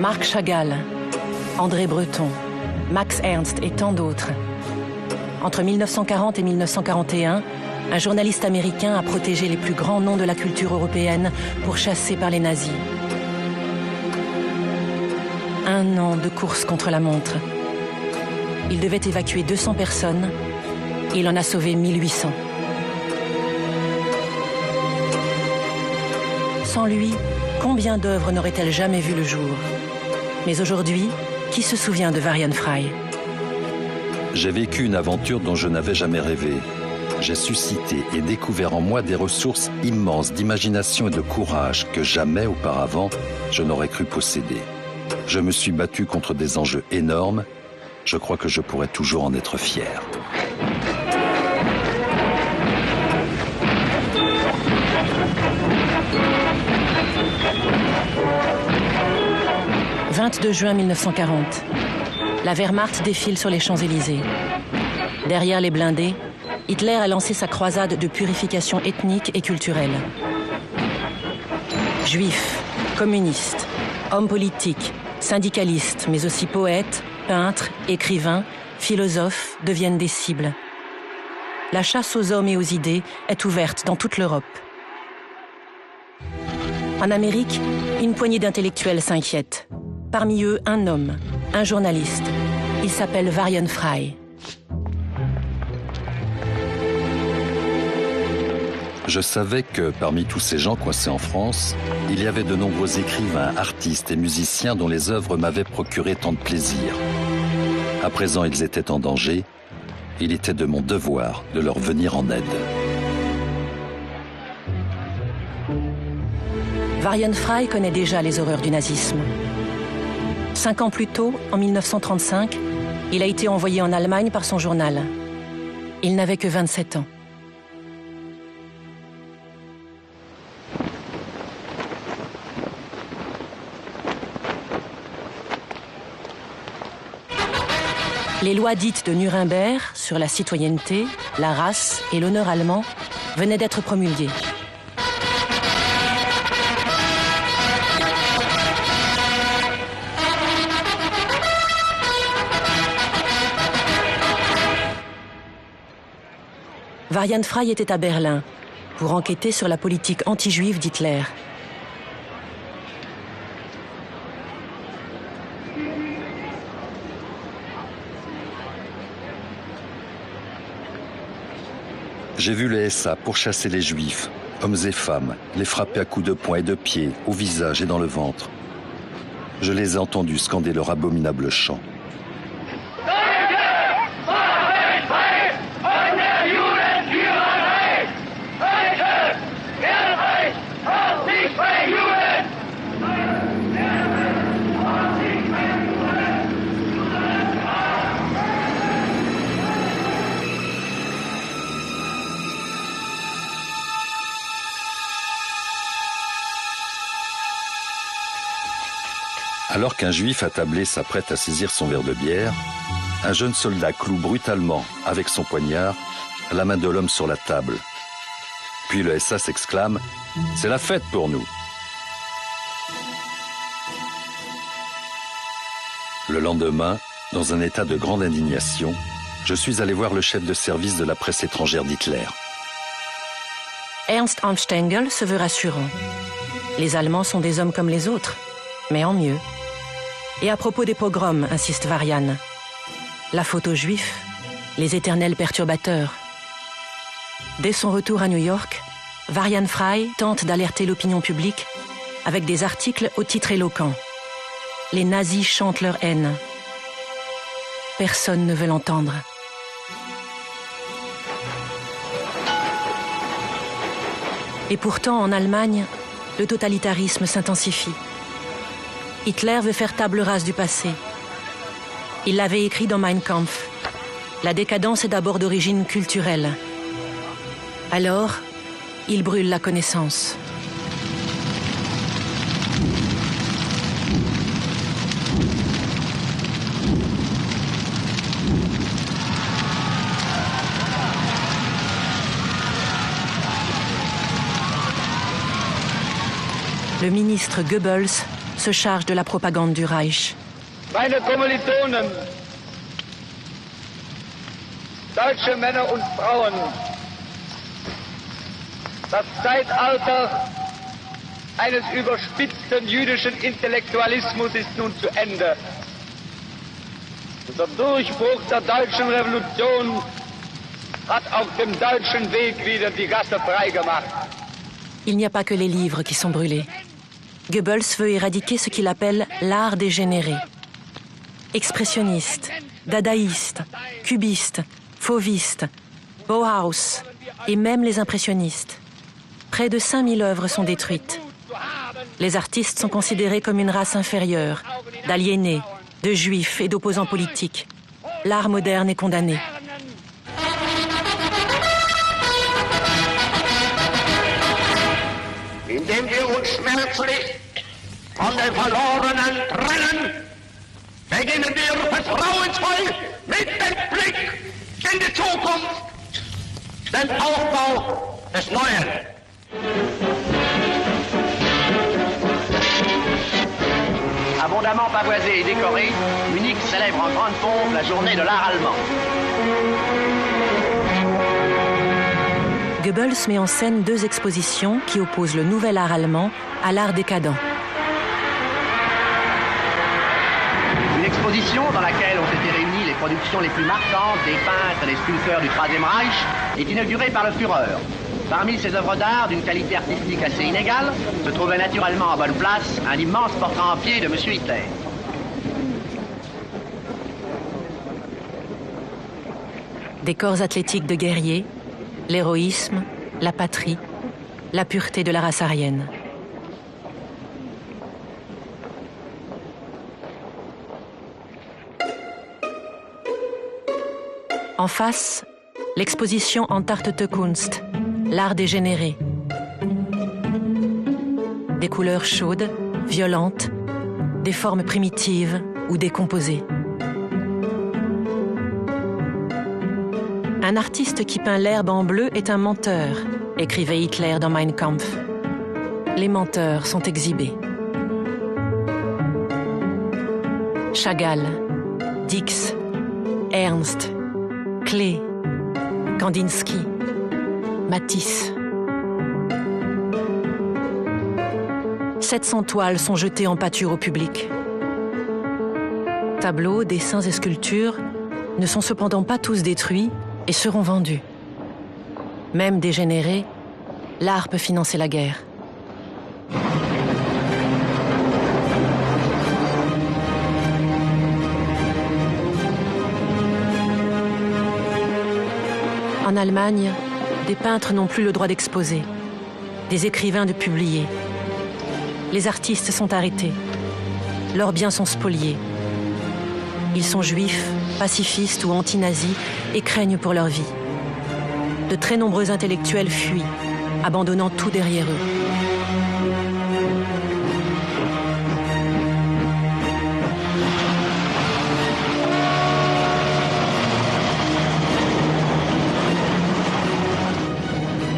Marc Chagall, André Breton, Max Ernst et tant d'autres. Entre 1940 et 1941, un journaliste américain a protégé les plus grands noms de la culture européenne pourchassés par les nazis. 1 an de course contre la montre. Il devait évacuer 200 personnes. Il en a sauvé 1800. Sans lui, combien d'œuvres n'auraient-elles jamais vu le jour? Mais aujourd'hui, qui se souvient de Varian Fry? J'ai vécu une aventure dont je n'avais jamais rêvé. J'ai suscité et découvert en moi des ressources immenses d'imagination et de courage que jamais auparavant je n'aurais cru posséder. Je me suis battu contre des enjeux énormes. Je crois que je pourrais toujours en être fier. « 22 juin 1940. La Wehrmacht défile sur les Champs-Élysées. Derrière les blindés, Hitler a lancé sa croisade de purification ethnique et culturelle. Juifs, communistes, hommes politiques, syndicalistes, mais aussi poètes, peintres, écrivains, philosophes deviennent des cibles. La chasse aux hommes et aux idées est ouverte dans toute l'Europe. En Amérique, une poignée d'intellectuels s'inquiètent. Parmi eux, un homme, un journaliste. Il s'appelle Varian Fry. Je savais que parmi tous ces gens coincés en France, il y avait de nombreux écrivains, artistes et musiciens dont les œuvres m'avaient procuré tant de plaisir. À présent, ils étaient en danger. Il était de mon devoir de leur venir en aide. Varian Fry connaît déjà les horreurs du nazisme. 5 ans plus tôt, en 1935, il a été envoyé en Allemagne par son journal. Il n'avait que 27 ans. Les lois dites de Nuremberg sur la citoyenneté, la race et l'honneur allemand venaient d'être promulguées. Varian Fry était à Berlin pour enquêter sur la politique anti-juive d'Hitler. J'ai vu les SA pourchasser les Juifs, hommes et femmes, les frapper à coups de poing et de pied, au visage et dans le ventre. Je les ai entendus scander leur abominable chant. Alors qu'un juif attablé s'apprête à saisir son verre de bière, un jeune soldat cloue brutalement, avec son poignard, la main de l'homme sur la table. Puis le SA s'exclame « C'est la fête pour nous !» Le lendemain, dans un état de grande indignation, je suis allé voir le chef de service de la presse étrangère d'Hitler. Ernst Anstengel se veut rassurant. Les Allemands sont des hommes comme les autres, mais en mieux. Et à propos des pogroms, insiste Varian, la faute aux Juifs, les éternels perturbateurs. Dès son retour à New York, Varian Fry tente d'alerter l'opinion publique avec des articles au titre éloquent. Les nazis chantent leur haine. Personne ne veut l'entendre. Et pourtant, en Allemagne, le totalitarisme s'intensifie. Hitler veut faire table rase du passé. Il l'avait écrit dans Mein Kampf. La décadence est d'abord d'origine culturelle. Alors, il brûle la connaissance. Le ministre Goebbels se charge de la propagande du Reich. Meine Kommilitonen, deutsche Männer und Frauen, das Zeitalter eines überspitzten jüdischen Intellektualismus ist nun zu Ende. Der Durchbruch der deutschen Revolution hat auf dem deutschen Weg wieder die Gasse freigemacht. Il n'y a pas que les livres qui sont brûlés. Goebbels veut éradiquer ce qu'il appelle l'art dégénéré. Expressionniste, dadaïste, cubiste, fauviste, Bauhaus et même les impressionnistes. Près de 5000 œuvres sont détruites. Les artistes sont considérés comme une race inférieure, d'aliénés, de juifs et d'opposants politiques. L'art moderne est condamné. Indem wir uns schmerzlich von den Verlorenen trennen, beginnen wir vertrauensvoll mit dem Blick in die Zukunft, den Aufbau des Neuen. Abondamment pavoisé et décoré, Munich célèbre en grande pompe la journée de l'art allemand. Goebbels met en scène 2 expositions qui opposent le nouvel art allemand à l'art décadent. Une exposition dans laquelle ont été réunies les productions les plus marquantes des peintres et des sculpteurs du Troisième Reich est inaugurée par le Führer. Parmi ces œuvres d'art d'une qualité artistique assez inégale, se trouvait naturellement en bonne place un immense portrait en pied de M. Hitler. Des corps athlétiques de guerriers, l'héroïsme, la patrie, la pureté de la race aryenne. En face, l'exposition Entartete Kunst, l'art dégénéré. Des couleurs chaudes, violentes, des formes primitives ou décomposées. Un artiste qui peint l'herbe en bleu est un menteur, écrivait Hitler dans Mein Kampf. Les menteurs sont exhibés. Chagall, Dix, Ernst, Klee, Kandinsky, Matisse. 700 toiles sont jetées en pâture au public. Tableaux, dessins et sculptures ne sont cependant pas tous détruits et seront vendus. Même dégénéré, l'art peut financer la guerre. En Allemagne, des peintres n'ont plus le droit d'exposer, des écrivains de publier. Les artistes sont arrêtés, leurs biens sont spoliés. Ils sont juifs, pacifistes ou anti-nazis et craignent pour leur vie. De très nombreux intellectuels fuient, abandonnant tout derrière eux.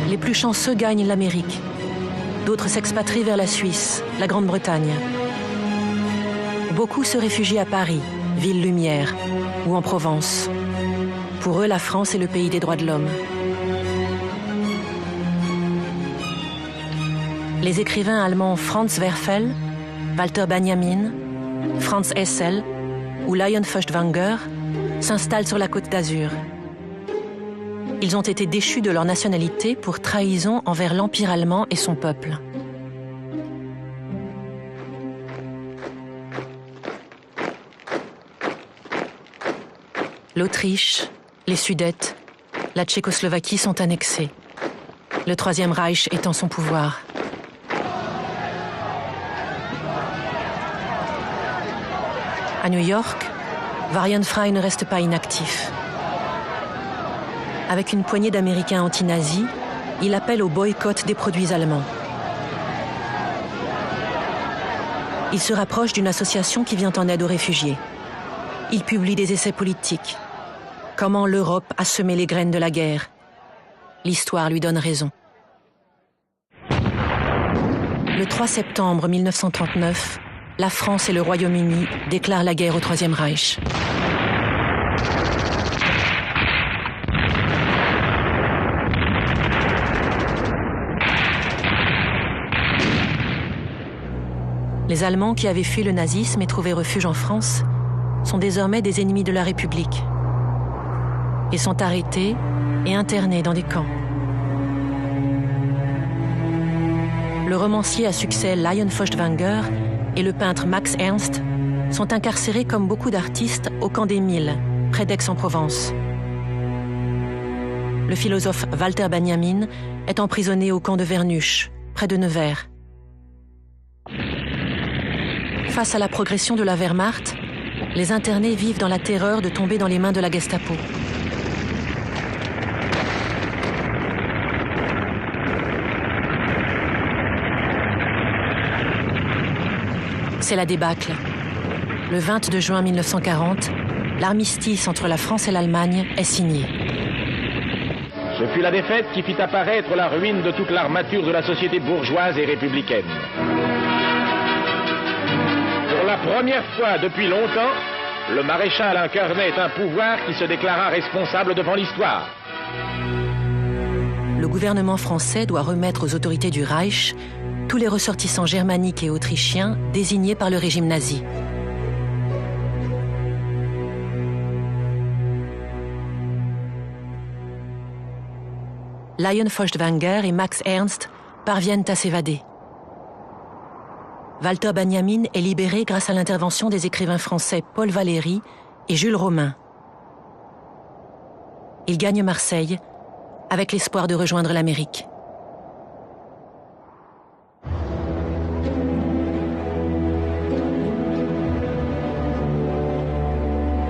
Les plus chanceux gagnent l'Amérique. D'autres s'expatrient vers la Suisse, la Grande-Bretagne. Beaucoup se réfugient à Paris, ville lumière, ou en Provence. Pour eux, la France est le pays des droits de l'homme. Les écrivains allemands Franz Werfel, Walter Benjamin, Franz Hessel ou Lion Feuchtwanger s'installent sur la Côte d'Azur. Ils ont été déchus de leur nationalité pour trahison envers l'Empire allemand et son peuple. L'Autriche, les Sudètes, la Tchécoslovaquie sont annexés. Le Troisième Reich étend son pouvoir. À New York, Varian Fry ne reste pas inactif. Avec une poignée d'Américains anti-nazis, il appelle au boycott des produits allemands. Il se rapproche d'une association qui vient en aide aux réfugiés. Il publie des essais politiques. Comment l'Europe a semé les graines de la guerre. L'histoire lui donne raison. Le 3 septembre 1939, la France et le Royaume-Uni déclarent la guerre au Troisième Reich. Les Allemands qui avaient fui le nazisme et trouvé refuge en France sont désormais des ennemis de la République. Ils sont arrêtés et internés dans des camps. Le romancier à succès Lion Feuchtwanger et le peintre Max Ernst sont incarcérés comme beaucoup d'artistes au camp des Milles, près d'Aix-en-Provence. Le philosophe Walter Benjamin est emprisonné au camp de Vernuche, près de Nevers. Face à la progression de la Wehrmacht, les internés vivent dans la terreur de tomber dans les mains de la Gestapo. C'est la débâcle. Le 22 juin 1940, l'armistice entre la France et l'Allemagne est signé. Ce fut la défaite qui fit apparaître la ruine de toute l'armature de la société bourgeoise et républicaine. Pour la première fois depuis longtemps, le maréchal incarnait un pouvoir qui se déclara responsable devant l'histoire. Le gouvernement français doit remettre aux autorités du Reich tous les ressortissants germaniques et autrichiens désignés par le régime nazi. Lion Feuchtwanger et Max Ernst parviennent à s'évader. Walter Benjamin est libéré grâce à l'intervention des écrivains français Paul Valéry et Jules Romain. Il gagne Marseille avec l'espoir de rejoindre l'Amérique.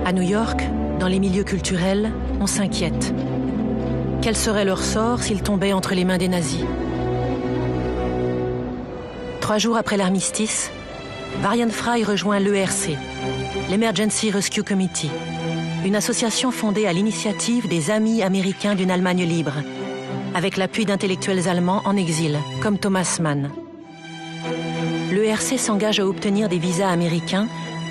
À New York, dans les milieux culturels, on s'inquiète. Quel serait leur sort s'ils tombaient entre les mains des nazis ? 3 jours après l'armistice, Varian Fry rejoint l'ERC, l'Emergency Rescue Committee, une association fondée à l'initiative des Amis américains d'une Allemagne libre, avec l'appui d'intellectuels allemands en exil, comme Thomas Mann. L'ERC s'engage à obtenir des visas américains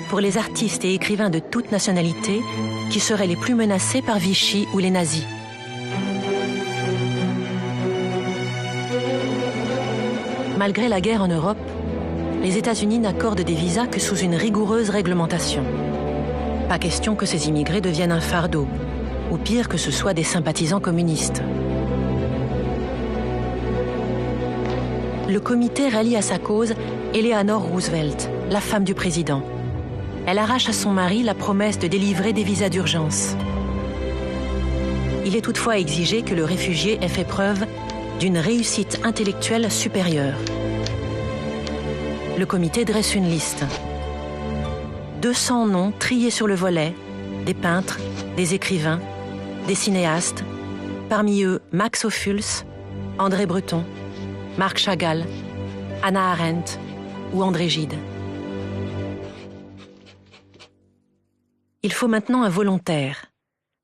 pour les artistes et écrivains de toute nationalité qui seraient les plus menacés par Vichy ou les nazis. Malgré la guerre en Europe, les États-Unis n'accordent des visas que sous une rigoureuse réglementation. Pas question que ces immigrés deviennent un fardeau, ou pire que ce soient des sympathisants communistes. Le comité rallie à sa cause Eleanor Roosevelt, la femme du président. Elle arrache à son mari la promesse de délivrer des visas d'urgence. Il est toutefois exigé que le réfugié ait fait preuve d'une réussite intellectuelle supérieure. Le comité dresse une liste. 200 noms triés sur le volet, des peintres, des écrivains, des cinéastes, parmi eux Max Ophuls, André Breton, Marc Chagall, Hannah Arendt ou André Gide. Il faut maintenant un volontaire,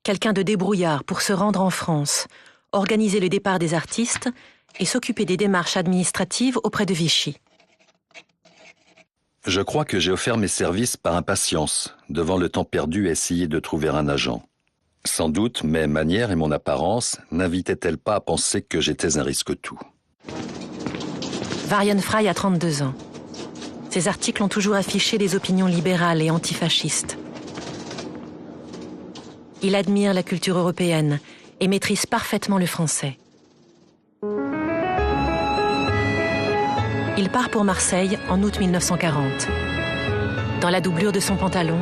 quelqu'un de débrouillard pour se rendre en France, organiser le départ des artistes et s'occuper des démarches administratives auprès de Vichy. Je crois que j'ai offert mes services par impatience, devant le temps perdu à essayer de trouver un agent. Sans doute, mes manières et mon apparence n'invitaient-elles pas à penser que j'étais un risque-tout. Varian Fry a 32 ans. Ses articles ont toujours affiché des opinions libérales et antifascistes. Il admire la culture européenne et maîtrise parfaitement le français. Il part pour Marseille en août 1940. Dans la doublure de son pantalon,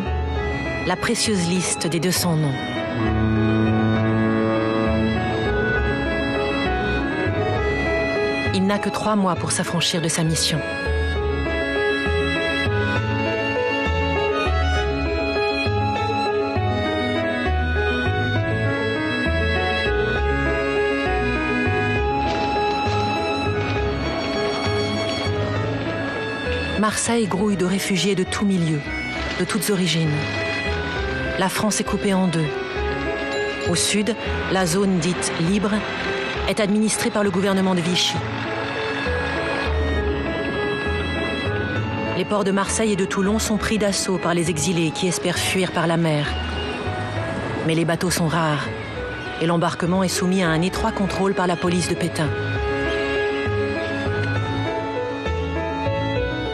la précieuse liste des 200 noms. Il n'a que 3 mois pour s'affranchir de sa mission. Marseille grouille de réfugiés de tous milieux, de toutes origines. La France est coupée en deux. Au sud, la zone dite libre est administrée par le gouvernement de Vichy. Les ports de Marseille et de Toulon sont pris d'assaut par les exilés qui espèrent fuir par la mer. Mais les bateaux sont rares et l'embarquement est soumis à un étroit contrôle par la police de Pétain.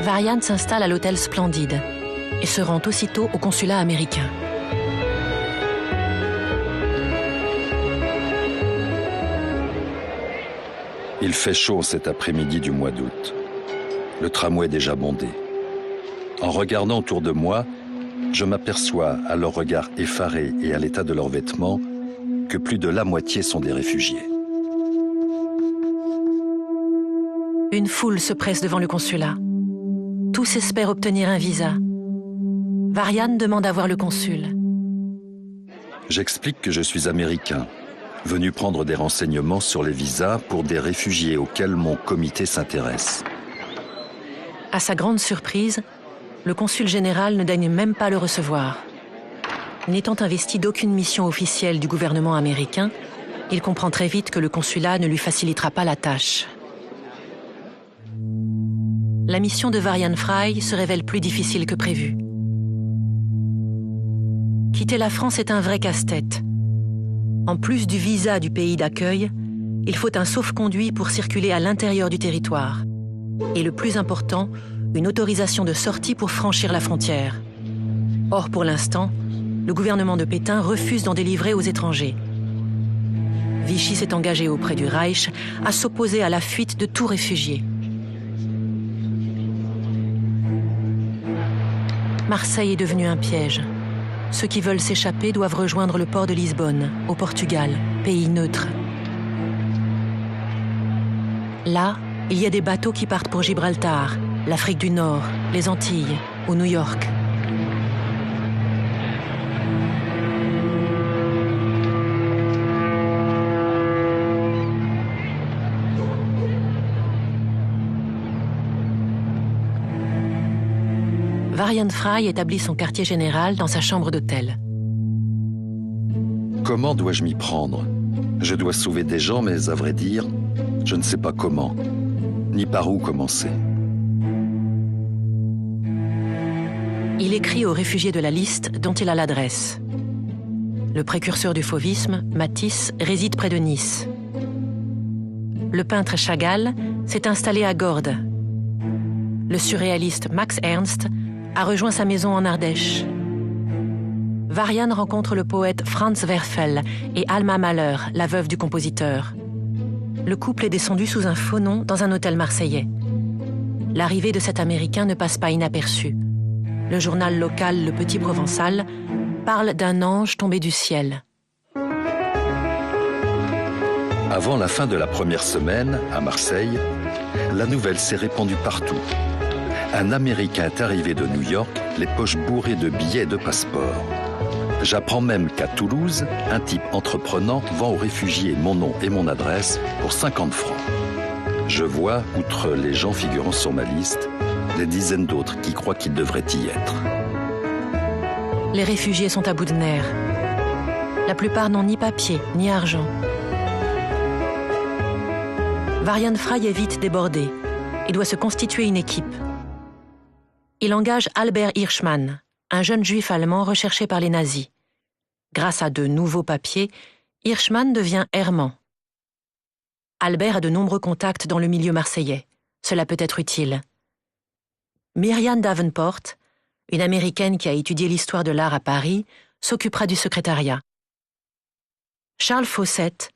Varian s'installe à l'hôtel Splendide et se rend aussitôt au consulat américain. Il fait chaud cet après-midi du mois d'août. Le tramway est déjà bondé. En regardant autour de moi, je m'aperçois, à leur regard effaré et à l'état de leurs vêtements, que plus de la moitié sont des réfugiés. Une foule se presse devant le consulat. Tous espèrent obtenir un visa. Varian demande à voir le consul. J'explique que je suis américain, venu prendre des renseignements sur les visas pour des réfugiés auxquels mon comité s'intéresse. À sa grande surprise, le consul général ne daigne même pas le recevoir. N'étant investi d'aucune mission officielle du gouvernement américain, il comprend très vite que le consulat ne lui facilitera pas la tâche. La mission de Varian Fry se révèle plus difficile que prévu. Quitter la France est un vrai casse-tête. En plus du visa du pays d'accueil, il faut un sauf-conduit pour circuler à l'intérieur du territoire. Et le plus important, une autorisation de sortie pour franchir la frontière. Or, pour l'instant, le gouvernement de Pétain refuse d'en délivrer aux étrangers. Vichy s'est engagé auprès du Reich à s'opposer à la fuite de tout réfugié. Marseille est devenu un piège. Ceux qui veulent s'échapper doivent rejoindre le port de Lisbonne, au Portugal, pays neutre. Là, il y a des bateaux qui partent pour Gibraltar, l'Afrique du Nord, les Antilles ou New York. Varian Fry établit son quartier général dans sa chambre d'hôtel. Comment dois-je m'y prendre? Je dois sauver des gens, mais à vrai dire, je ne sais pas comment, ni par où commencer. Il écrit aux réfugiés de la liste dont il a l'adresse. Le précurseur du fauvisme, Matisse, réside près de Nice. Le peintre Chagall s'est installé à Gordes. Le surréaliste Max Ernst a rejoint sa maison en Ardèche. Varian rencontre le poète Franz Werfel et Alma Mahler, la veuve du compositeur. Le couple est descendu sous un faux nom dans un hôtel marseillais. L'arrivée de cet Américain ne passe pas inaperçue. Le journal local Le Petit Provençal parle d'un ange tombé du ciel. Avant la fin de la première semaine, à Marseille, la nouvelle s'est répandue partout. Un Américain est arrivé de New York, les poches bourrées de billets et de passeports. J'apprends même qu'à Toulouse, un type entreprenant vend aux réfugiés mon nom et mon adresse pour 50 francs. Je vois, outre les gens figurant sur ma liste, des dizaines d'autres qui croient qu'ils devraient y être. Les réfugiés sont à bout de nerfs. La plupart n'ont ni papier, ni argent. Varian Fry est vite débordé et doit se constituer une équipe. Il engage Albert Hirschman, un jeune juif allemand recherché par les nazis. Grâce à de nouveaux papiers, Hirschman devient errant. Albert a de nombreux contacts dans le milieu marseillais. Cela peut être utile. Miriam Davenport, une Américaine qui a étudié l'histoire de l'art à Paris, s'occupera du secrétariat. Charles Fawcett,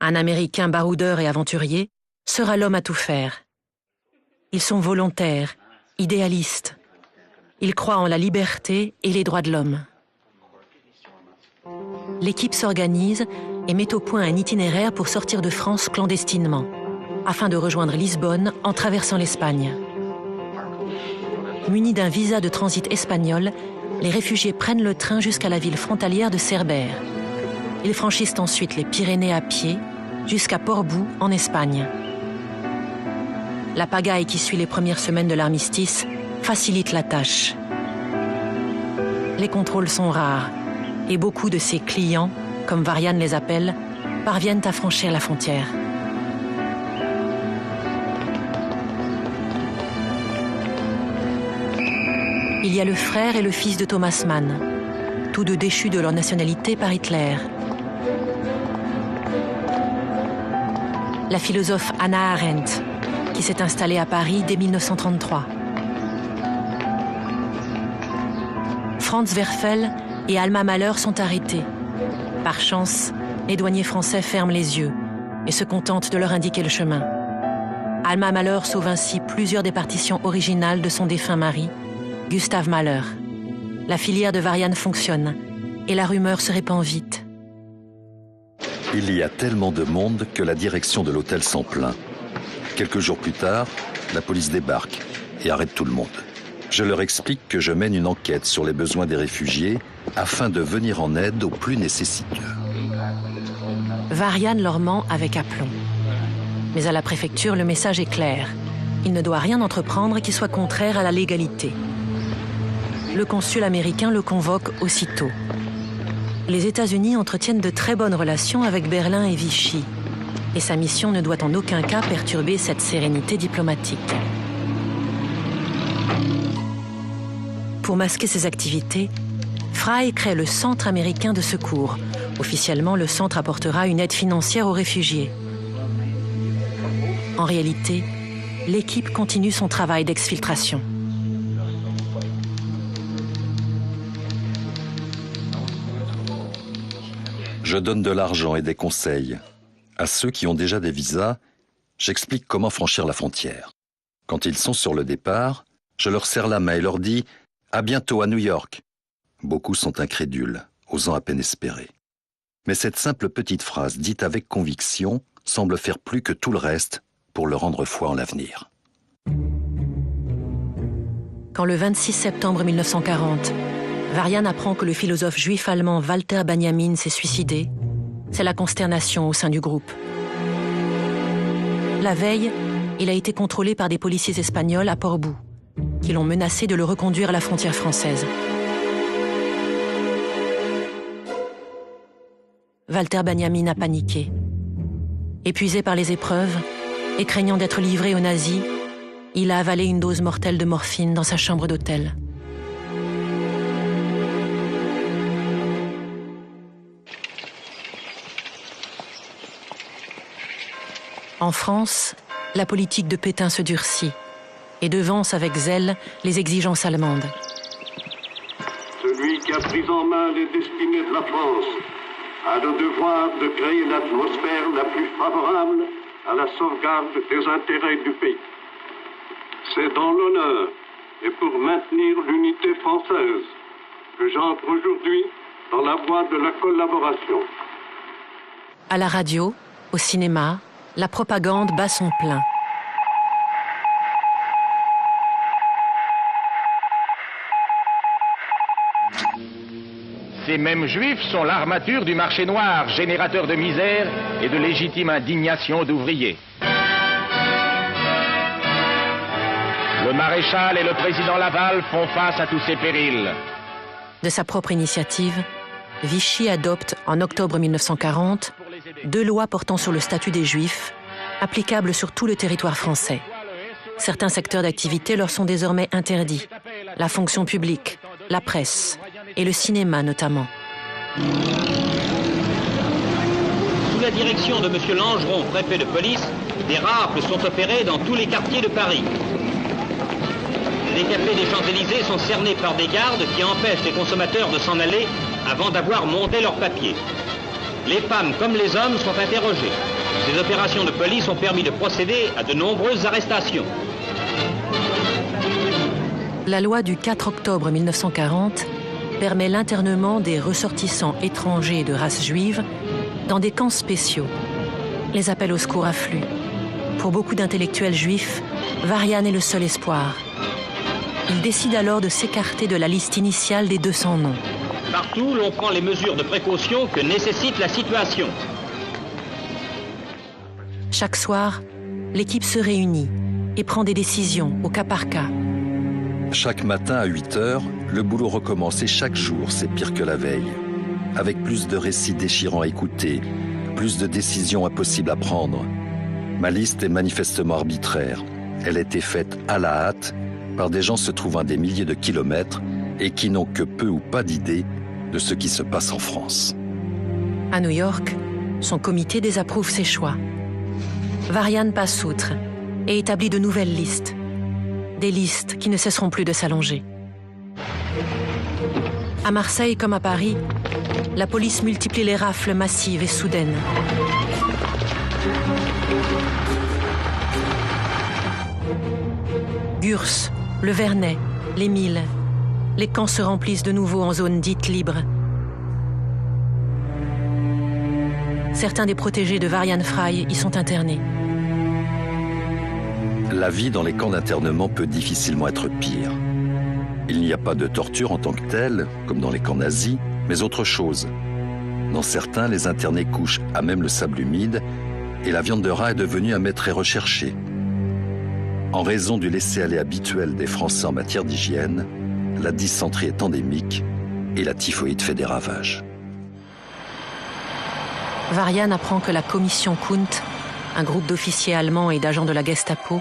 un Américain baroudeur et aventurier, sera l'homme à tout faire. Ils sont volontaires, idéalistes. Ils croient en la liberté et les droits de l'homme. L'équipe s'organise et met au point un itinéraire pour sortir de France clandestinement, afin de rejoindre Lisbonne en traversant l'Espagne. Munis d'un visa de transit espagnol, les réfugiés prennent le train jusqu'à la ville frontalière de Cerbère. Ils franchissent ensuite les Pyrénées à pied jusqu'à Portbou en Espagne. La pagaille qui suit les premières semaines de l'armistice facilite la tâche. Les contrôles sont rares et beaucoup de ses clients, comme Varian les appelle, parviennent à franchir la frontière. il y a le frère et le fils de Thomas Mann, tous deux déchus de leur nationalité par Hitler. La philosophe Hannah Arendt, qui s'est installée à Paris dès 1933. Franz Werfel et Alma Mahler sont arrêtés. Par chance, les douaniers français ferment les yeux et se contentent de leur indiquer le chemin. Alma Mahler sauve ainsi plusieurs des partitions originales de son défunt mari, Gustav Mahler. La filière de Varian fonctionne et la rumeur se répand vite. Il y a tellement de monde que la direction de l'hôtel s'en plaint. Quelques jours plus tard, la police débarque et arrête tout le monde. Je leur explique que je mène une enquête sur les besoins des réfugiés afin de venir en aide aux plus nécessiteux. Varian leur ment avec aplomb. Mais à la préfecture, le message est clair. Il ne doit rien entreprendre qui soit contraire à la légalité. Le consul américain le convoque aussitôt. Les États-Unis entretiennent de très bonnes relations avec Berlin et Vichy. Et sa mission ne doit en aucun cas perturber cette sérénité diplomatique. Pour masquer ses activités, Frey crée le Centre américain de secours. Officiellement, le centre apportera une aide financière aux réfugiés. En réalité, l'équipe continue son travail d'exfiltration. Je donne de l'argent et des conseils. À ceux qui ont déjà des visas, j'explique comment franchir la frontière. Quand ils sont sur le départ, je leur serre la main et leur dis « À bientôt à New York ». Beaucoup sont incrédules, osant à peine espérer. Mais cette simple petite phrase dite avec conviction semble faire plus que tout le reste pour leur rendre foi en l'avenir. Quand le 26 septembre 1940, Varian apprend que le philosophe juif allemand Walter Benjamin s'est suicidé, c'est la consternation au sein du groupe. La veille, il a été contrôlé par des policiers espagnols à Portbou, qui l'ont menacé de le reconduire à la frontière française. Walter Benjamin a paniqué. Épuisé par les épreuves et craignant d'être livré aux nazis, il a avalé une dose mortelle de morphine dans sa chambre d'hôtel. En France, la politique de Pétain se durcit et devance avec zèle les exigences allemandes. Celui qui a pris en main les destinées de la France a le devoir de créer l'atmosphère la plus favorable à la sauvegarde des intérêts du pays. C'est dans l'honneur et pour maintenir l'unité française que j'entre aujourd'hui dans la voie de la collaboration. À la radio, au cinéma, la propagande bat son plein. Ces mêmes juifs sont l'armature du marché noir, générateur de misère et de légitime indignation d'ouvriers. Le maréchal et le président Laval font face à tous ces périls. De sa propre initiative, Vichy adopte, en octobre 1940, 2 lois portant sur le statut des Juifs, applicables sur tout le territoire français. Certains secteurs d'activité leur sont désormais interdits. La fonction publique, la presse et le cinéma notamment. Sous la direction de M. Langeron, préfet de police, des rafles sont opérées dans tous les quartiers de Paris. Les cafés des Champs-Élysées sont cernés par des gardes qui empêchent les consommateurs de s'en aller avant d'avoir monté leurs papiers. Les femmes comme les hommes sont interrogés. Ces opérations de police ont permis de procéder à de nombreuses arrestations. La loi du 4 octobre 1940 permet l'internement des ressortissants étrangers de race juive dans des camps spéciaux. Les appels au secours affluent. Pour beaucoup d'intellectuels juifs, Varian est le seul espoir. Il décide alors de s'écarter de la liste initiale des 200 noms. Partout, l'on prend les mesures de précaution que nécessite la situation. Chaque soir, l'équipe se réunit et prend des décisions au cas par cas. Chaque matin à 8 heures, le boulot recommence et chaque jour, c'est pire que la veille. Avec plus de récits déchirants à écouter, plus de décisions impossibles à prendre. Ma liste est manifestement arbitraire. Elle a été faite à la hâte par des gens se trouvant à des milliers de kilomètres et qui n'ont que peu ou pas d'idée de ce qui se passe en France. À New York, son comité désapprouve ses choix. Varian passe outre et établit de nouvelles listes. Des listes qui ne cesseront plus de s'allonger. À Marseille comme à Paris, la police multiplie les rafles massives et soudaines. Gurs, le Vernet, les Milles, les camps se remplissent de nouveau en zone dite libre. Certains des protégés de Varian Fry y sont internés. La vie dans les camps d'internement peut difficilement être pire. Il n'y a pas de torture en tant que telle, comme dans les camps nazis, mais autre chose. Dans certains, les internés couchent à même le sable humide et la viande de rat est devenue un mets très recherché. En raison du laisser-aller habituel des Français en matière d'hygiène, la dysenterie est endémique et la typhoïde fait des ravages. Varian apprend que la commission Kunt, un groupe d'officiers allemands et d'agents de la Gestapo,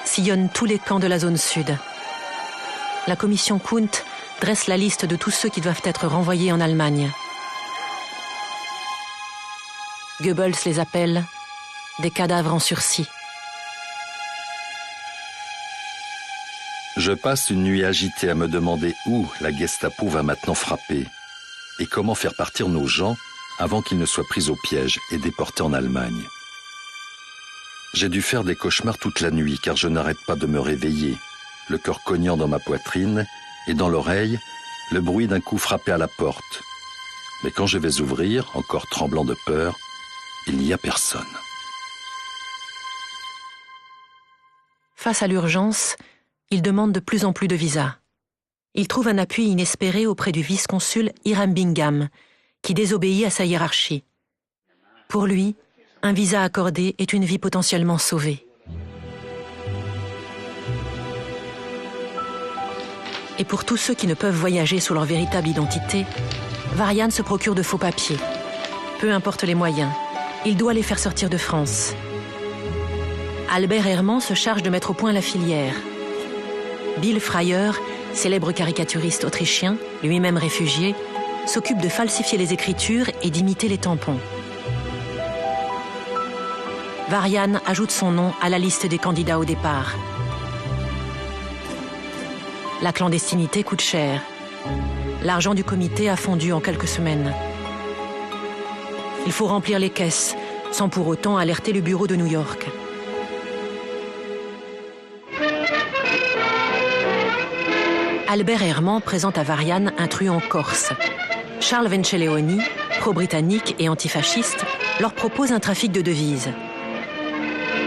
sillonne tous les camps de la zone sud. La commission Kunt dresse la liste de tous ceux qui doivent être renvoyés en Allemagne. Goebbels les appelle des cadavres en sursis. Je passe une nuit agitée à me demander où la Gestapo va maintenant frapper et comment faire partir nos gens avant qu'ils ne soient pris au piège et déportés en Allemagne. J'ai dû faire des cauchemars toute la nuit car je n'arrête pas de me réveiller, le cœur cognant dans ma poitrine et dans l'oreille, le bruit d'un coup frappé à la porte. Mais quand je vais ouvrir, encore tremblant de peur, il n'y a personne. Face à l'urgence, il demande de plus en plus de visas. Il trouve un appui inespéré auprès du vice-consul Hiram Bingham, qui désobéit à sa hiérarchie. Pour lui, un visa accordé est une vie potentiellement sauvée. Et pour tous ceux qui ne peuvent voyager sous leur véritable identité, Varian se procure de faux papiers. Peu importe les moyens, il doit les faire sortir de France. Albert Herman se charge de mettre au point la filière. Bill Freier, célèbre caricaturiste autrichien, lui-même réfugié, s'occupe de falsifier les écritures et d'imiter les tampons. Varian ajoute son nom à la liste des candidats au départ. La clandestinité coûte cher. L'argent du comité a fondu en quelques semaines. Il faut remplir les caisses, sans pour autant alerter le bureau de New York. Albert Herman présente à Varian un truand corse. Charles Venceleoni, pro-britannique et antifasciste, leur propose un trafic de devises.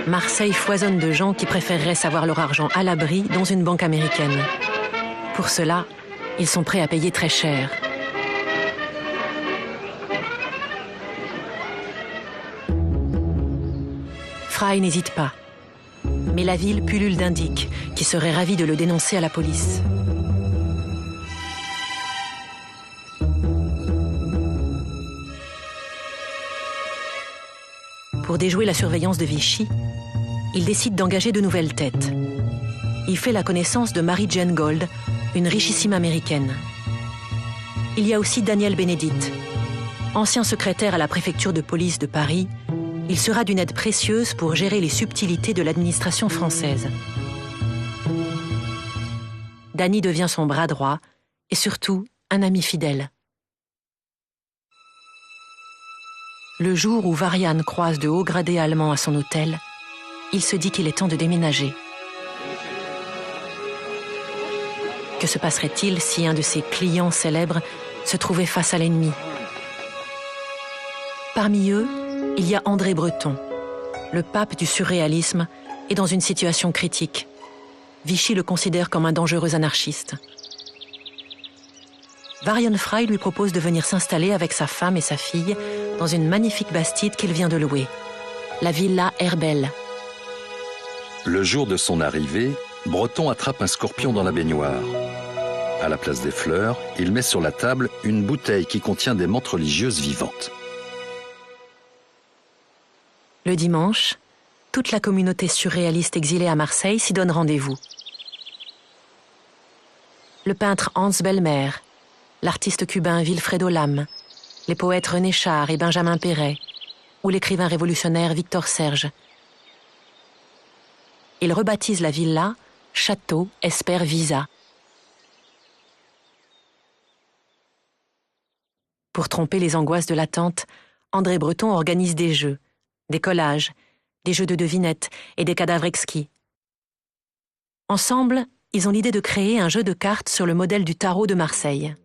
Marseille foisonne de gens qui préféreraient savoir leur argent à l'abri dans une banque américaine. Pour cela, ils sont prêts à payer très cher. Fry n'hésite pas. Mais la ville pullule d'indiques qui seraient ravis de le dénoncer à la police. Pour déjouer la surveillance de Vichy, il décide d'engager de nouvelles têtes. Il fait la connaissance de Mary Jane Gold, une richissime américaine. Il y a aussi Daniel Benedict. Ancien secrétaire à la préfecture de police de Paris, il sera d'une aide précieuse pour gérer les subtilités de l'administration française. Danny devient son bras droit et surtout un ami fidèle. Le jour où Varian croise de hauts gradés allemands à son hôtel, il se dit qu'il est temps de déménager. Que se passerait-il si un de ses clients célèbres se trouvait face à l'ennemi? Parmi eux, il y a André Breton. Le pape du surréalisme est dans une situation critique. Vichy le considère comme un dangereux anarchiste. Varian Fry lui propose de venir s'installer avec sa femme et sa fille dans une magnifique bastide qu'il vient de louer, la villa Herbel. Le jour de son arrivée, Breton attrape un scorpion dans la baignoire. À la place des fleurs, il met sur la table une bouteille qui contient des menthes religieuses vivantes. Le dimanche, toute la communauté surréaliste exilée à Marseille s'y donne rendez-vous. le peintre Hans Bellmer, l'artiste cubain Wilfredo Lam, les poètes René Char et Benjamin Péret, ou l'écrivain révolutionnaire Victor Serge. Il rebaptise la villa Château Esper Visa. Pour tromper les angoisses de l'attente, André Breton organise des jeux, des collages, des jeux de devinettes et des cadavres exquis. Ensemble, ils ont l'idée de créer un jeu de cartes sur le modèle du tarot de Marseille.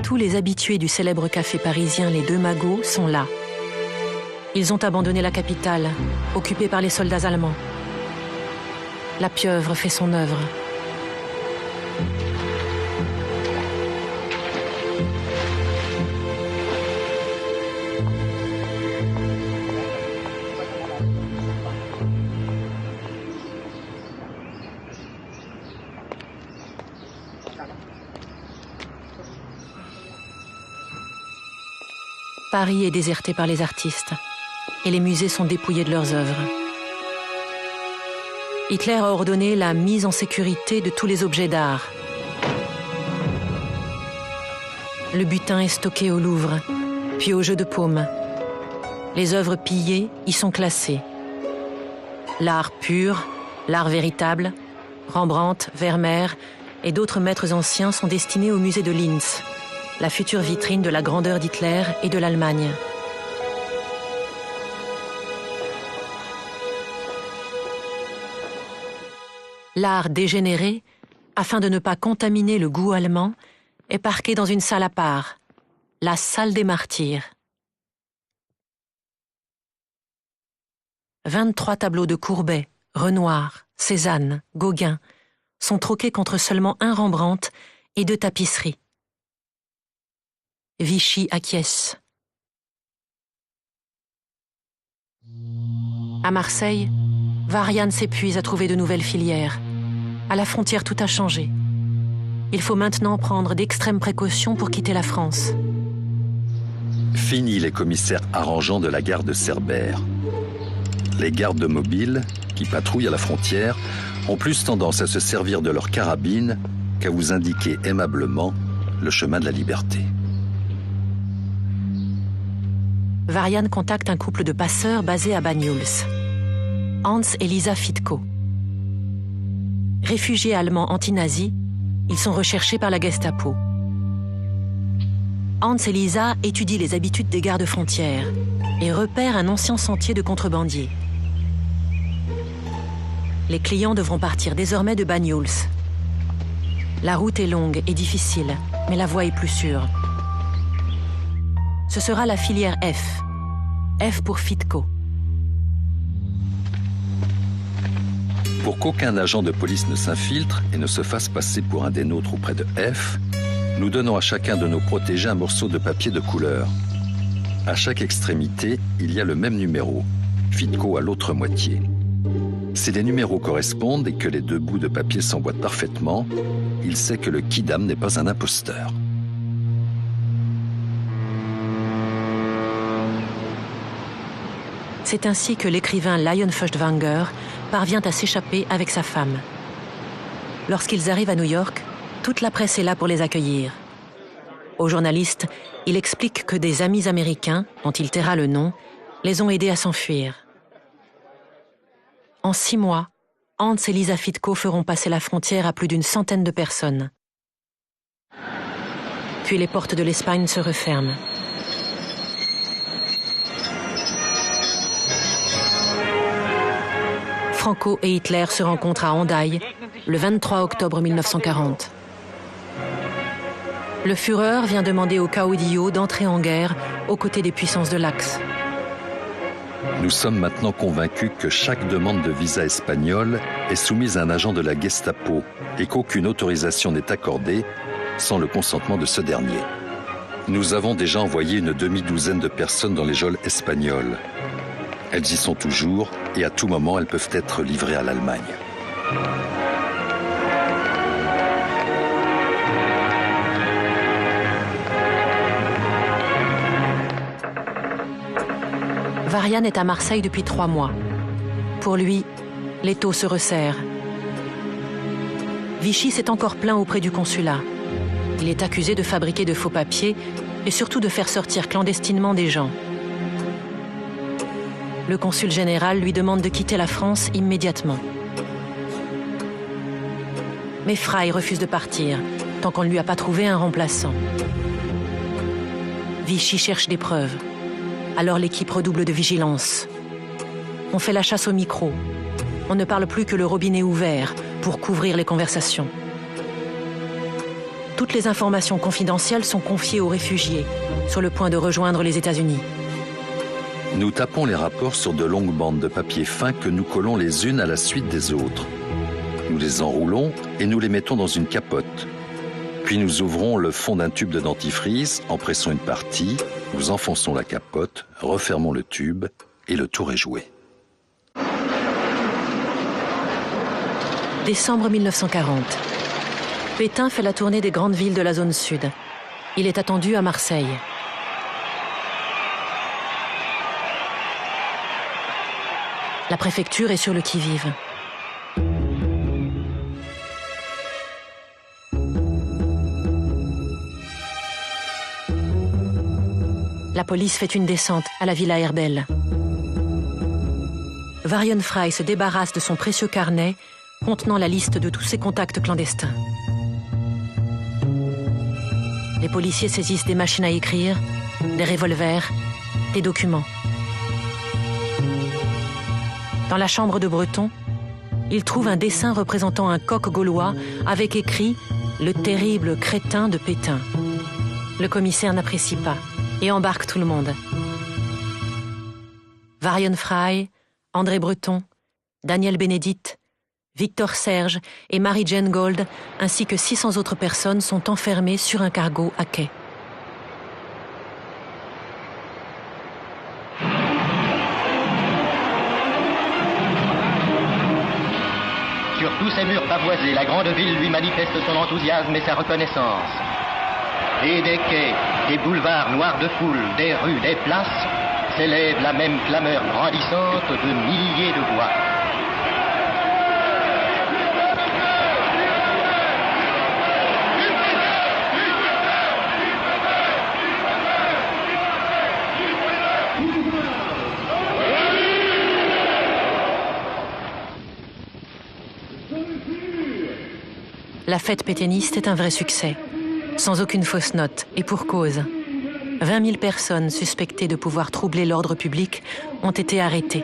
Tous les habitués du célèbre café parisien Les Deux Magots sont là. Ils ont abandonné la capitale, occupée par les soldats allemands. La pieuvre fait son œuvre. Paris est déserté par les artistes et les musées sont dépouillés de leurs œuvres. Hitler a ordonné la mise en sécurité de tous les objets d'art. Le butin est stocké au Louvre, puis au Jeu de Paume. Les œuvres pillées y sont classées. L'art pur, l'art véritable, Rembrandt, Vermeer et d'autres maîtres anciens sont destinés au musée de Linz, la future vitrine de la grandeur d'Hitler et de l'Allemagne. L'art dégénéré, afin de ne pas contaminer le goût allemand, est parqué dans une salle à part, la salle des martyrs. 23 tableaux de Courbet, Renoir, Cézanne, Gauguin sont troqués contre seulement un Rembrandt et 2 tapisseries. Vichy acquiesce. À Marseille, Varian s'épuise à trouver de nouvelles filières. À la frontière, tout a changé. Il faut maintenant prendre d'extrêmes précautions pour quitter la France. Fini les commissaires arrangeants de la gare de Cerbère. Les gardes mobiles, qui patrouillent à la frontière, ont plus tendance à se servir de leurs carabines qu'à vous indiquer aimablement le chemin de la liberté. Varian contacte un couple de passeurs basé à Banyuls, Hans et Lisa Fitko. Réfugiés allemands anti-nazis, ils sont recherchés par la Gestapo. Hans et Lisa étudient les habitudes des gardes frontières et repèrent un ancien sentier de contrebandiers. Les clients devront partir désormais de Banyuls. La route est longue et difficile, mais la voie est plus sûre. Ce sera la filière F. F pour Fitko. Pour qu'aucun agent de police ne s'infiltre et ne se fasse passer pour un des nôtres auprès de F, nous donnons à chacun de nos protégés un morceau de papier de couleur. À chaque extrémité, il y a le même numéro, Fitko à l'autre moitié. Si les numéros correspondent et que les 2 bouts de papier s'emboîtent parfaitement, il sait que le Quidam n'est pas un imposteur. C'est ainsi que l'écrivain Lion Feuchtwanger parvient à s'échapper avec sa femme. Lorsqu'ils arrivent à New York, toute la presse est là pour les accueillir. Aux journalistes, il explique que des amis américains, dont il taira le nom, les ont aidés à s'enfuir. En 6 mois, Hans et Lisa Fitko feront passer la frontière à plus d'une centaine de personnes. Puis les portes de l'Espagne se referment. Franco et Hitler se rencontrent à Hendaye le 23 octobre 1940. Le Führer vient demander au caudillo d'entrer en guerre aux côtés des puissances de l'Axe. Nous sommes maintenant convaincus que chaque demande de visa espagnol est soumise à un agent de la Gestapo et qu'aucune autorisation n'est accordée sans le consentement de ce dernier. Nous avons déjà envoyé une demi-douzaine de personnes dans les geôles espagnoles. Elles y sont toujours et à tout moment, elles peuvent être livrées à l'Allemagne. Varian est à Marseille depuis 3 mois. Pour lui, l'étau se resserre. Vichy s'est encore plaint auprès du consulat. Il est accusé de fabriquer de faux papiers et surtout de faire sortir clandestinement des gens. Le consul général lui demande de quitter la France immédiatement. Mais Frey refuse de partir tant qu'on ne lui a pas trouvé un remplaçant. Vichy cherche des preuves. Alors l'équipe redouble de vigilance. On fait la chasse au micro. On ne parle plus que le robinet ouvert pour couvrir les conversations. Toutes les informations confidentielles sont confiées aux réfugiés, sur le point de rejoindre les États-Unis. Nous tapons les rapports sur de longues bandes de papier fin que nous collons les unes à la suite des autres. Nous les enroulons et nous les mettons dans une capote. Puis nous ouvrons le fond d'un tube de dentifrice, en pressons une partie, nous enfonçons la capote, refermons le tube et le tour est joué. Décembre 1940. Pétain fait la tournée des grandes villes de la zone sud. Il est attendu à Marseille. La préfecture est sur le qui-vive. La police fait une descente à la Villa Herbel. Varian Frey se débarrasse de son précieux carnet contenant la liste de tous ses contacts clandestins. Les policiers saisissent des machines à écrire, des revolvers, des documents. Dans la chambre de Breton, ils trouvent un dessin représentant un coq gaulois avec écrit « Le terrible crétin de Pétain ». Le commissaire n'apprécie pas et embarque tout le monde. Varian Frey, André Breton, Daniel Bénédite, Victor Serge et Marie-Jane Gold, ainsi que 600 autres personnes sont enfermées sur un cargo à quai. Sur tous ces murs pavoisés, la grande ville lui manifeste son enthousiasme et sa reconnaissance. Et des quais, des boulevards noirs de foule, des rues, des places, s'élève la même clameur grandissante de milliers de voix. La fête pétainiste est un vrai succès, sans aucune fausse note, et pour cause. 20 000 personnes suspectées de pouvoir troubler l'ordre public ont été arrêtées.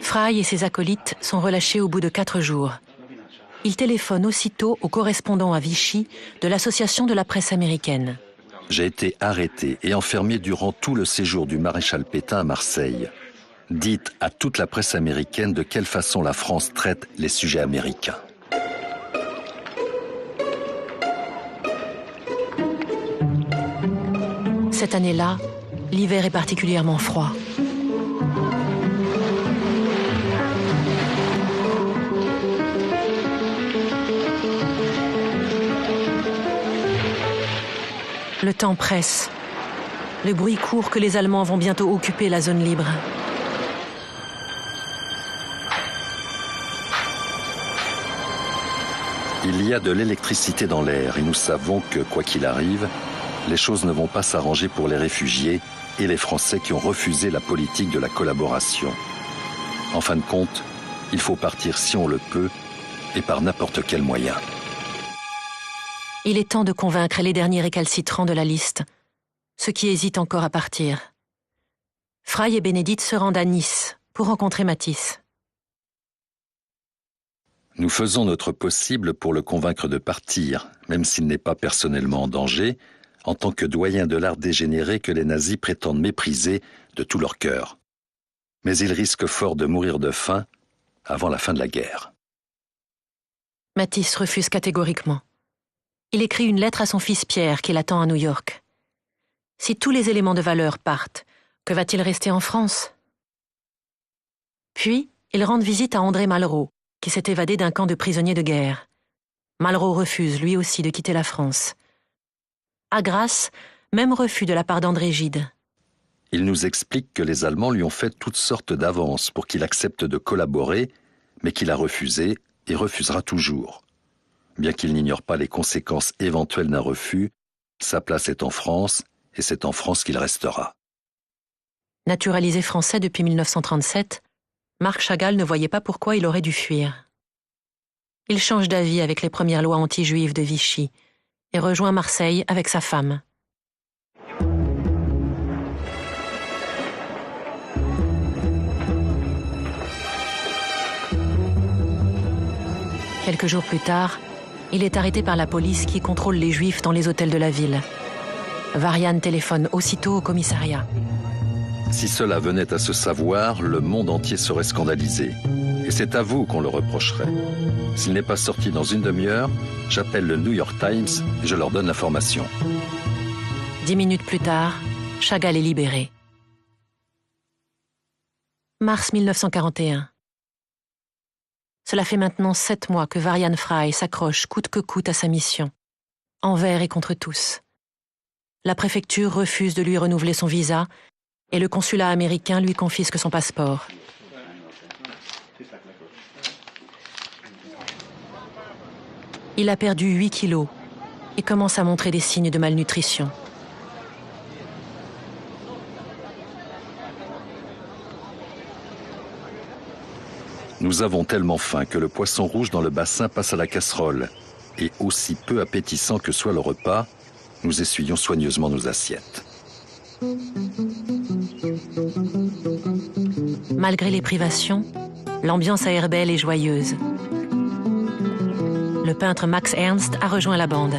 Frey et ses acolytes sont relâchés au bout de 4 jours. Ils téléphonent aussitôt au correspondant à Vichy de l'Association de la presse américaine. J'ai été arrêté et enfermé durant tout le séjour du maréchal Pétain à Marseille. Dites à toute la presse américaine de quelle façon la France traite les sujets américains. Cette année-là, l'hiver est particulièrement froid. Le temps presse. Le bruit court que les Allemands vont bientôt occuper la zone libre. Il y a de l'électricité dans l'air et nous savons que, quoi qu'il arrive, les choses ne vont pas s'arranger pour les réfugiés et les Français qui ont refusé la politique de la collaboration. En fin de compte, il faut partir si on le peut et par n'importe quel moyen. Il est temps de convaincre les derniers récalcitrants de la liste, ceux qui hésitent encore à partir. Frey et Bénédite se rendent à Nice pour rencontrer Matisse. Nous faisons notre possible pour le convaincre de partir, même s'il n'est pas personnellement en danger, en tant que doyen de l'art dégénéré que les nazis prétendent mépriser de tout leur cœur. mais il risque fort de mourir de faim avant la fin de la guerre. Matisse refuse catégoriquement. Il écrit une lettre à son fils Pierre qui l'attend à New York. Si tous les éléments de valeur partent, que va-t-il rester en France? Puis, ils rendent visite à André Malraux, qui s'est évadé d'un camp de prisonniers de guerre. Malraux refuse lui aussi de quitter la France. À Grasse, même refus de la part d'André Gide. Il nous explique que les Allemands lui ont fait toutes sortes d'avances pour qu'il accepte de collaborer, mais qu'il a refusé et refusera toujours. Bien qu'il n'ignore pas les conséquences éventuelles d'un refus, sa place est en France et c'est en France qu'il restera. Naturalisé français depuis 1937, Marc Chagall ne voyait pas pourquoi il aurait dû fuir. Il change d'avis avec les premières lois anti-juives de Vichy et rejoint Marseille avec sa femme. Quelques jours plus tard, il est arrêté par la police qui contrôle les Juifs dans les hôtels de la ville. Varian téléphone aussitôt au commissariat. Si cela venait à se savoir, le monde entier serait scandalisé. Et c'est à vous qu'on le reprocherait. S'il n'est pas sorti dans une demi-heure, j'appelle le New York Times et je leur donne l'information. 10 minutes plus tard, Chagall est libéré. Mars 1941. Cela fait maintenant 7 mois que Varian Fry s'accroche coûte que coûte à sa mission, envers et contre tous. La préfecture refuse de lui renouveler son visa et le consulat américain lui confisque son passeport. Il a perdu 8 kilos et commence à montrer des signes de malnutrition. Nous avons tellement faim que le poisson rouge dans le bassin passe à la casserole. Et aussi peu appétissant que soit le repas, nous essuyons soigneusement nos assiettes. Malgré les privations, l'ambiance à Herbel est joyeuse. Le peintre Max Ernst a rejoint la bande.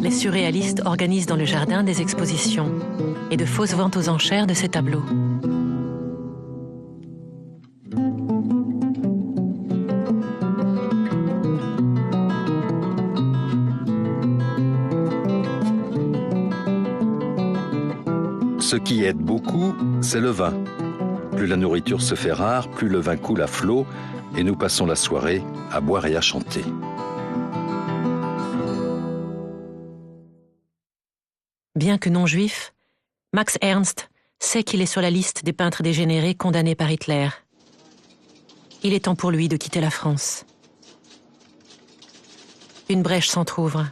Les surréalistes organisent dans le jardin des expositions et de fausses ventes aux enchères de ces tableaux. Ce qui aide beaucoup, c'est le vin. Plus la nourriture se fait rare, plus le vin coule à flot et nous passons la soirée à boire et à chanter. Bien que non juif, Max Ernst sait qu'il est sur la liste des peintres dégénérés condamnés par Hitler. Il est temps pour lui de quitter la France. Une brèche s'entrouvre.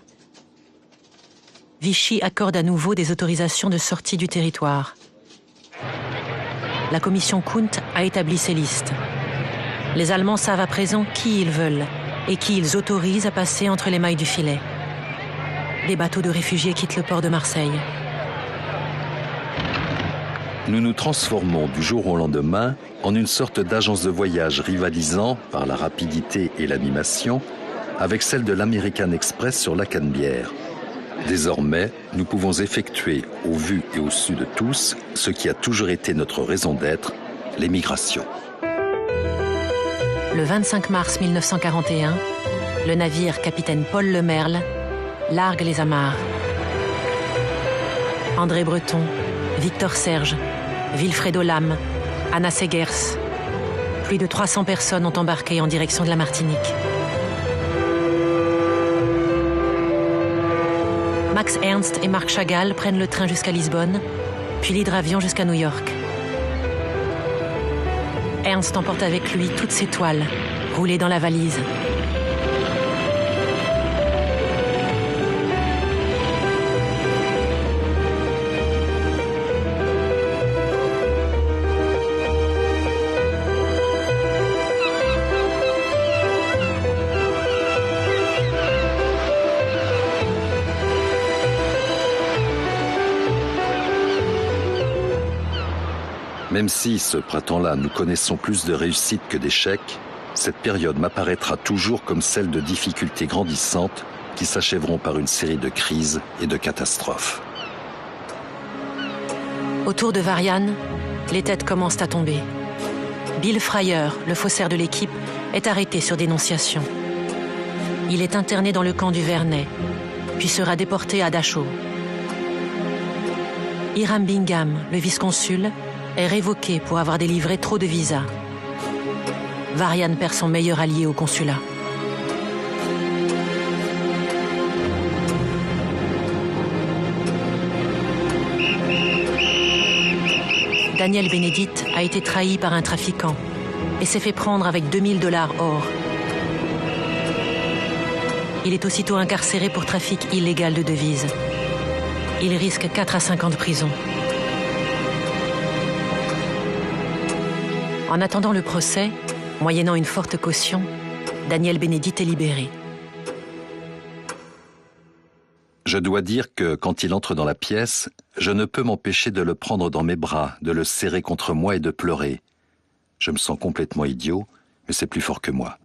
Vichy accorde à nouveau des autorisations de sortie du territoire. La commission Kunt a établi ces listes. Les Allemands savent à présent qui ils veulent et qui ils autorisent à passer entre les mailles du filet. Des bateaux de réfugiés quittent le port de Marseille. Nous nous transformons du jour au lendemain en une sorte d'agence de voyage rivalisant, par la rapidité et l'animation, avec celle de l'American Express sur la Canebière. Désormais, nous pouvons effectuer, au vu et au su de tous, ce qui a toujours été notre raison d'être, l'émigration. Le 25 mars 1941, le navire capitaine Paul Lemerle largue les amarres. André Breton, Victor Serge, Wilfredo Lam, Anna Segers. Plus de 300 personnes ont embarqué en direction de la Martinique. Max Ernst et Marc Chagall prennent le train jusqu'à Lisbonne, puis l'hydravion jusqu'à New York. Ernst emporte avec lui toutes ses toiles, roulées dans la valise. Même si, ce printemps-là, nous connaissons plus de réussites que d'échecs, cette période m'apparaîtra toujours comme celle de difficultés grandissantes qui s'achèveront par une série de crises et de catastrophes. Autour de Varian, les têtes commencent à tomber. Bill Fryer, le faussaire de l'équipe, est arrêté sur dénonciation. Il est interné dans le camp du Vernet, puis sera déporté à Dachau. Hiram Bingham, le vice-consul, est révoqué pour avoir délivré trop de visas. Varian perd son meilleur allié au consulat. Daniel Benedict a été trahi par un trafiquant et s'est fait prendre avec $2000 or. Il est aussitôt incarcéré pour trafic illégal de devises. Il risque 4 à 5 ans de prison. En attendant le procès, moyennant une forte caution, Daniel Benedict est libéré. Je dois dire que quand il entre dans la pièce, je ne peux m'empêcher de le prendre dans mes bras, de le serrer contre moi et de pleurer. Je me sens complètement idiot, mais c'est plus fort que moi.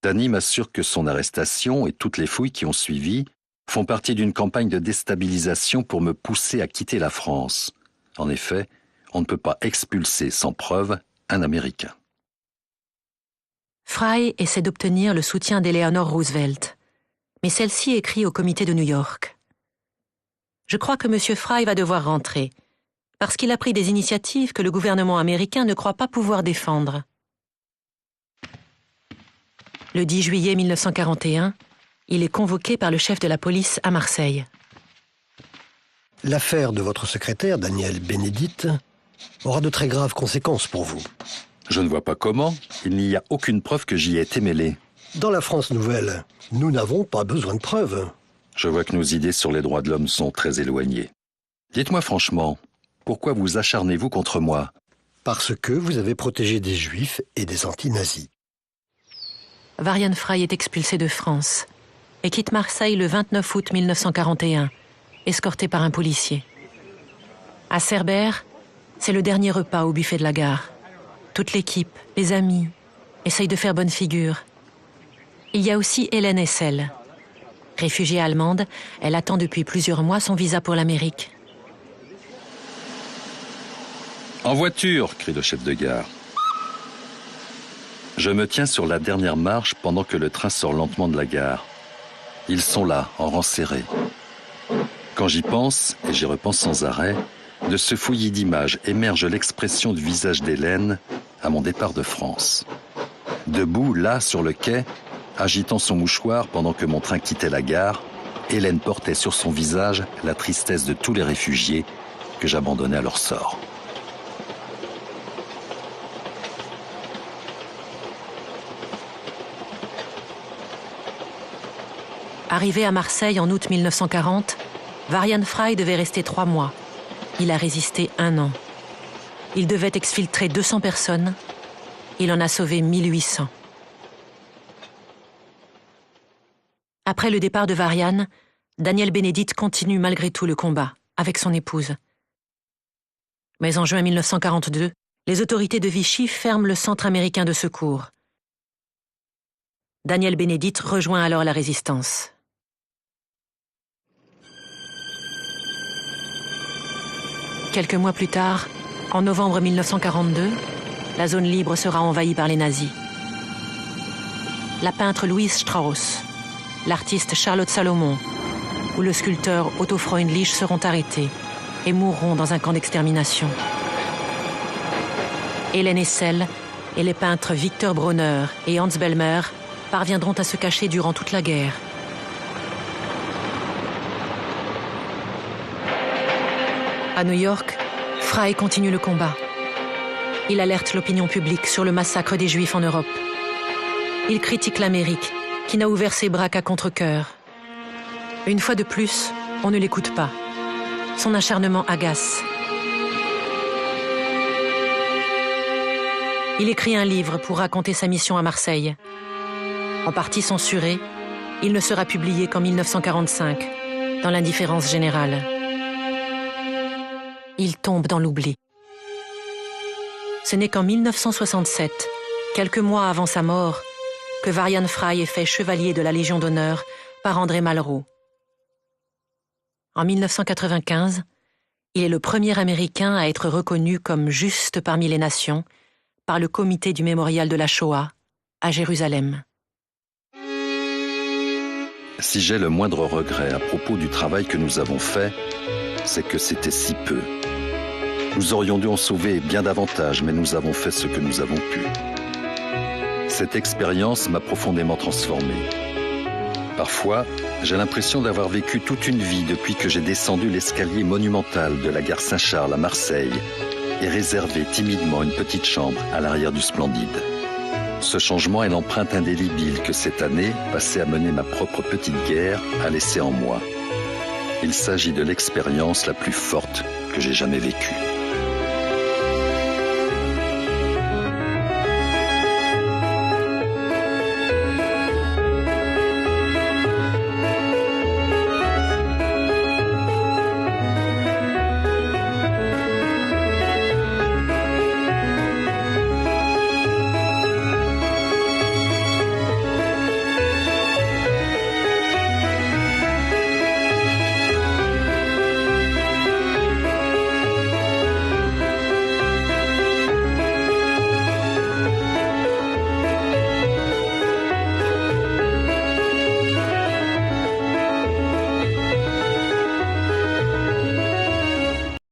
Danny m'assure que son arrestation et toutes les fouilles qui ont suivi font partie d'une campagne de déstabilisation pour me pousser à quitter la France. En effet, on ne peut pas expulser sans preuve un Américain. Fry essaie d'obtenir le soutien d'Eleanor Roosevelt, mais celle-ci écrit au comité de New York. Je crois que M. Fry va devoir rentrer, parce qu'il a pris des initiatives que le gouvernement américain ne croit pas pouvoir défendre. Le 10 juillet 1941, il est convoqué par le chef de la police à Marseille. L'affaire de votre secrétaire, Daniel Benedict, aura de très graves conséquences pour vous. Je ne vois pas comment. Il n'y a aucune preuve que j'y ai été mêlé. Dans la France nouvelle, nous n'avons pas besoin de preuves. Je vois que nos idées sur les droits de l'homme sont très éloignées. Dites-moi franchement, pourquoi vous acharnez-vous contre moi? Parce que vous avez protégé des Juifs et des anti-nazis. Varian Fry est expulsé de France et quitte Marseille le 29 août 1941, escorté par un policier. À Cerbère, c'est le dernier repas au buffet de la gare. Toute l'équipe, les amis, essayent de faire bonne figure. Il y a aussi Hélène Hessel. Réfugiée allemande, elle attend depuis plusieurs mois son visa pour l'Amérique. « En voiture !» crie le chef de gare. Je me tiens sur la dernière marche pendant que le train sort lentement de la gare. Ils sont là, en rang serré. Quand j'y pense, et j'y repense sans arrêt, de ce fouillis d'images émerge l'expression du visage d'Hélène à mon départ de France. Debout, là, sur le quai, agitant son mouchoir pendant que mon train quittait la gare, Hélène portait sur son visage la tristesse de tous les réfugiés que j'abandonnais à leur sort. Arrivé à Marseille en août 1940, Varian Fry devait rester 3 mois. Il a résisté 1 an. Il devait exfiltrer 200 personnes. Il en a sauvé 1800. Après le départ de Varian, Daniel Benedict continue malgré tout le combat, avec son épouse. Mais en juin 1942, les autorités de Vichy ferment le centre américain de secours. Daniel Benedict rejoint alors la résistance. Quelques mois plus tard, en novembre 1942, la zone libre sera envahie par les nazis. La peintre Louise Strauss, l'artiste Charlotte Salomon ou le sculpteur Otto Freundlich seront arrêtés et mourront dans un camp d'extermination. Hélène Hessel et les peintres Victor Bronner et Hans Bellmer parviendront à se cacher durant toute la guerre. À New York, Fry continue le combat. Il alerte l'opinion publique sur le massacre des Juifs en Europe. Il critique l'Amérique, qui n'a ouvert ses bras qu'à contre-cœur. Une fois de plus, on ne l'écoute pas. Son acharnement agace. Il écrit un livre pour raconter sa mission à Marseille. En partie censuré, il ne sera publié qu'en 1945, dans l'indifférence générale. Il tombe dans l'oubli. Ce n'est qu'en 1967, quelques mois avant sa mort, que Varian Fry est fait chevalier de la Légion d'honneur par André Malraux. En 1995, Il est le premier Américain à être reconnu comme juste parmi les nations par le comité du mémorial de la Shoah à Jérusalem. Si j'ai le moindre regret à propos du travail que nous avons fait, c'est que c'était si peu. Nous aurions dû en sauver bien davantage, mais nous avons fait ce que nous avons pu. Cette expérience m'a profondément transformé. Parfois, j'ai l'impression d'avoir vécu toute une vie depuis que j'ai descendu l'escalier monumental de la gare Saint-Charles à Marseille et réservé timidement une petite chambre à l'arrière du Splendide. Ce changement est l'empreinte indélébile que cette année, passée à mener ma propre petite guerre, a laissée en moi. Il s'agit de l'expérience la plus forte que j'ai jamais vécue.